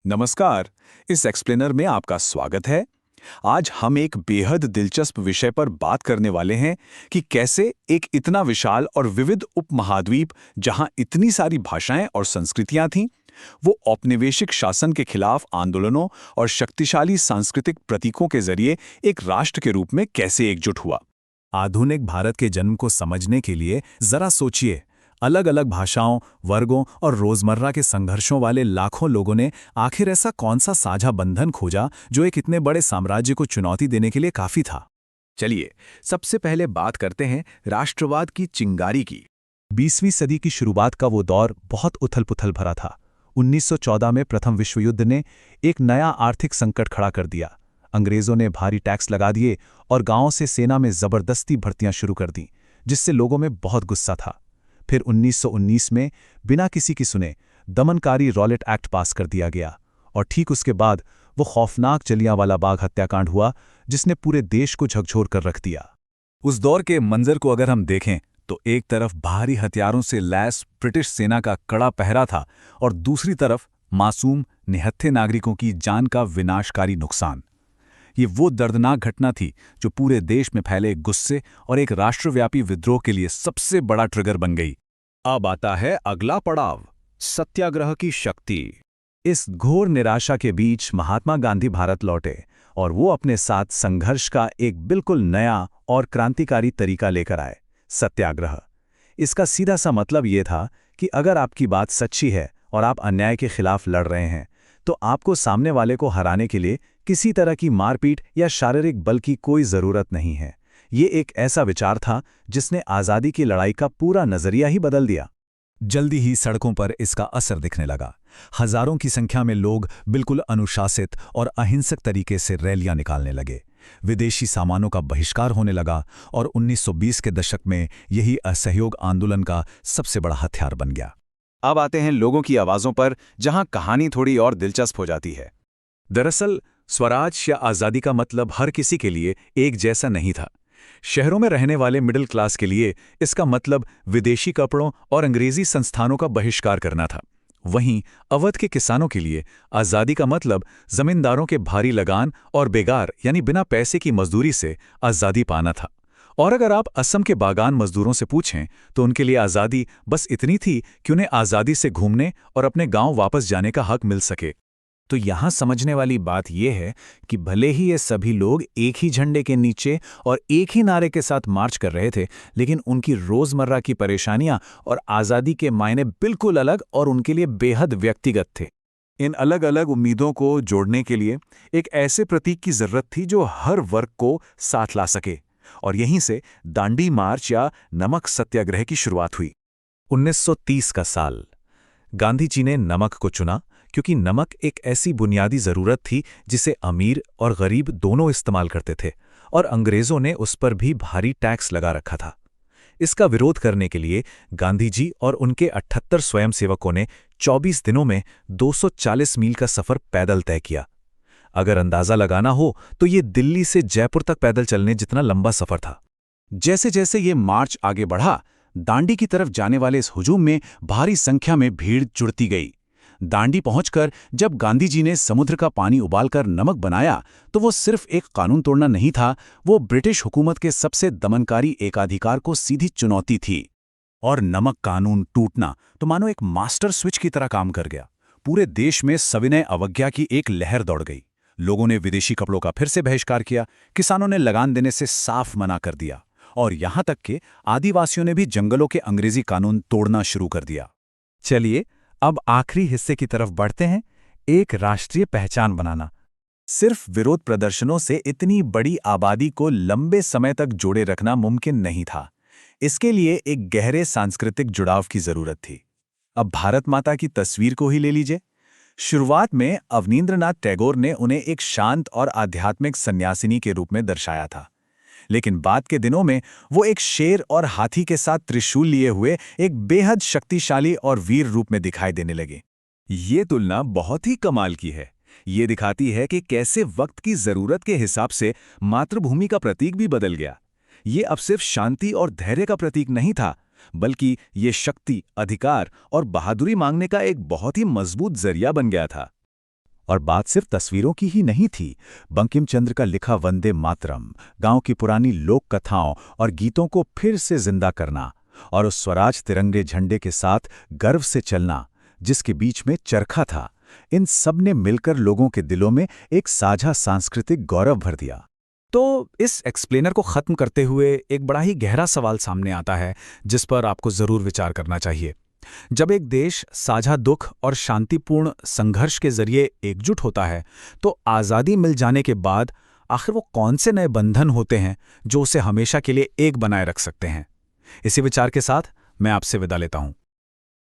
नमस्कार। इस एक्सप्लेनर में आपका स्वागत है। आज हम एक बेहद दिलचस्प विषय पर बात करने वाले हैं कि कैसे एक इतना विशाल और विविध उपमहाद्वीप, जहां इतनी सारी भाषाएं और संस्कृतियां थीं, वो औपनिवेशिक शासन के खिलाफ आंदोलनों और शक्तिशाली सांस्कृतिक प्रतीकों के जरिए एक राष्ट्र के रूप में कैसे एकजुट हुआ। आधुनिक भारत के जन्म को समझने के लिए जरा सोचिए। अलग अलग भाषाओं, वर्गों और रोजमर्रा के संघर्षों वाले लाखों लोगों ने आखिर ऐसा कौन सा साझा बंधन खोजा जो एक इतने बड़े साम्राज्य को चुनौती देने के लिए काफी था। चलिए, सबसे पहले बात करते हैं राष्ट्रवाद की चिंगारी की। 20वीं सदी की शुरुआत का वो दौर बहुत उथल-पुथल भरा था। 1914 में प्रथम विश्व युद्ध ने एक नया आर्थिक संकट खड़ा कर दिया। अंग्रेजों ने भारी टैक्स लगा दिए और गांवों से सेना में जबरदस्ती भर्तियां शुरू कर दी, जिससे लोगों में बहुत गुस्सा था। फिर 1919 में बिना किसी की सुने दमनकारी रॉलेट एक्ट पास कर दिया गया और ठीक उसके बाद वो खौफनाक जलियांवाला बाग हत्याकांड हुआ, जिसने पूरे देश को झकझोर कर रख दिया। उस दौर के मंजर को अगर हम देखें तो एक तरफ भारी हथियारों से लैस ब्रिटिश सेना का कड़ा पहरा था और दूसरी तरफ मासूम निहत्थे नागरिकों की जान का विनाशकारी नुकसान। ये वो दर्दनाक घटना थी जो पूरे देश में फैले गुस्से और एक राष्ट्रव्यापी विद्रोह के लिए सबसे बड़ा ट्रिगर बन गई। अब आता है अगला पड़ाव, सत्याग्रह की शक्ति। इस घोर निराशा के बीच महात्मा गांधी भारत लौटे और वो अपने साथ संघर्ष का एक बिल्कुल नया और क्रांतिकारी तरीका लेकर आए, सत्याग्रह। इसका सीधा सा मतलब ये था कि अगर आपकी बात सच्ची है और आप अन्याय के खिलाफ लड़ रहे हैं, तो आपको सामने वाले को हराने के लिए किसी तरह की मारपीट या शारीरिक बल की कोई जरूरत नहीं है। ये एक ऐसा विचार था जिसने आज़ादी की लड़ाई का पूरा नजरिया ही बदल दिया। जल्दी ही सड़कों पर इसका असर दिखने लगा। हजारों की संख्या में लोग बिल्कुल अनुशासित और अहिंसक तरीके से रैलियां निकालने लगे। विदेशी सामानों का बहिष्कार होने लगा और 1920 के दशक में यही असहयोग आंदोलन का सबसे बड़ा हथियार बन गया। अब आते हैं लोगों की आवाज़ों पर, जहां कहानी थोड़ी और दिलचस्प हो जाती है। दरअसल स्वराज या आज़ादी का मतलब हर किसी के लिए एक जैसा नहीं था। शहरों में रहने वाले मिडिल क्लास के लिए इसका मतलब विदेशी कपड़ों और अंग्रेजी संस्थानों का बहिष्कार करना था। वहीं अवध के किसानों के लिए आज़ादी का मतलब जमींदारों के भारी लगान और बेगार यानी बिना पैसे की मजदूरी से आज़ादी पाना था। और अगर आप असम के बागान मजदूरों से पूछें तो उनके लिए आज़ादी बस इतनी थी कि उन्हें आज़ादी से घूमने और अपने गांव वापस जाने का हक मिल सके। तो यहाँ समझने वाली बात यह है कि भले ही ये सभी लोग एक ही झंडे के नीचे और एक ही नारे के साथ मार्च कर रहे थे, लेकिन उनकी रोजमर्रा की परेशानियां और आज़ादी के मायने बिल्कुल अलग और उनके लिए बेहद व्यक्तिगत थे। इन अलग अलग उम्मीदों को जोड़ने के लिए एक ऐसे प्रतीक की जरूरत थी जो हर वर्ग को साथ ला सके, और यहीं से दांडी मार्च या नमक सत्याग्रह की शुरुआत हुई। 1930 का साल। गांधी जी ने नमक को चुना क्योंकि नमक एक ऐसी बुनियादी जरूरत थी जिसे अमीर और गरीब दोनों इस्तेमाल करते थे, और अंग्रेजों ने उस पर भी भारी टैक्स लगा रखा था। इसका विरोध करने के लिए गांधी जी और उनके 78 स्वयंसेवकों ने 24 दिनों में 240 मील का सफर पैदल तय किया। अगर अंदाजा लगाना हो तो ये दिल्ली से जयपुर तक पैदल चलने जितना लंबा सफर था। जैसे जैसे ये मार्च आगे बढ़ा, दांडी की तरफ जाने वाले इस हुजूम में भारी संख्या में भीड़ जुड़ती गई। दांडी पहुंचकर जब गांधी जी ने समुद्र का पानी उबालकर नमक बनाया, तो वो सिर्फ एक कानून तोड़ना नहीं था, वो ब्रिटिश हुकूमत के सबसे दमनकारी एकाधिकार को सीधी चुनौती थी। और नमक कानून टूटना तो मानो एक मास्टर स्विच की तरह काम कर गया। पूरे देश में सविनय अवज्ञा की एक लहर दौड़ गई। लोगों ने विदेशी कपड़ों का फिर से बहिष्कार किया, किसानों ने लगान देने से साफ मना कर दिया, और यहां तक कि आदिवासियों ने भी जंगलों के अंग्रेजी कानून तोड़ना शुरू कर दिया। चलिए अब आखिरी हिस्से की तरफ बढ़ते हैं, एक राष्ट्रीय पहचान बनाना। सिर्फ विरोध प्रदर्शनों से इतनी बड़ी आबादी को लंबे समय तक जोड़े रखना मुमकिन नहीं था। इसके लिए एक गहरे सांस्कृतिक जुड़ाव की जरूरत थी। अब भारत माता की तस्वीर को ही ले लीजिए। शुरुआत में अवनींद्रनाथ टैगोर ने उन्हें एक शांत और आध्यात्मिक सन्यासिनी के रूप में दर्शाया था, लेकिन बाद के दिनों में वो एक शेर और हाथी के साथ त्रिशूल लिए हुए एक बेहद शक्तिशाली और वीर रूप में दिखाई देने लगे। ये तुलना बहुत ही कमाल की है। ये दिखाती है कि कैसे वक्त की जरूरत के हिसाब से मातृभूमि का प्रतीक भी बदल गया। ये अब सिर्फ शांति और धैर्य का प्रतीक नहीं था, बल्कि ये शक्ति, अधिकार और बहादुरी मांगने का एक बहुत ही मजबूत जरिया बन गया था। और बात सिर्फ तस्वीरों की ही नहीं थी। बंकिम चंद्र का लिखा वंदे मातरम, गांव की पुरानी लोक कथाओं और गीतों को फिर से जिंदा करना, और उस स्वराज तिरंगे झंडे के साथ गर्व से चलना जिसके बीच में चरखा था, इन सब ने मिलकर लोगों के दिलों में एक साझा सांस्कृतिक गौरव भर दिया। तो इस एक्सप्लेनर को खत्म करते हुए एक बड़ा ही गहरा सवाल सामने आता है जिस पर आपको जरूर विचार करना चाहिए। जब एक देश साझा दुख और शांतिपूर्ण संघर्ष के जरिए एकजुट होता है, तो आज़ादी मिल जाने के बाद आखिर वो कौन से नए बंधन होते हैं जो उसे हमेशा के लिए एक बनाए रख सकते हैं? इसी विचार के साथ मैं आपसे विदा लेता हूं।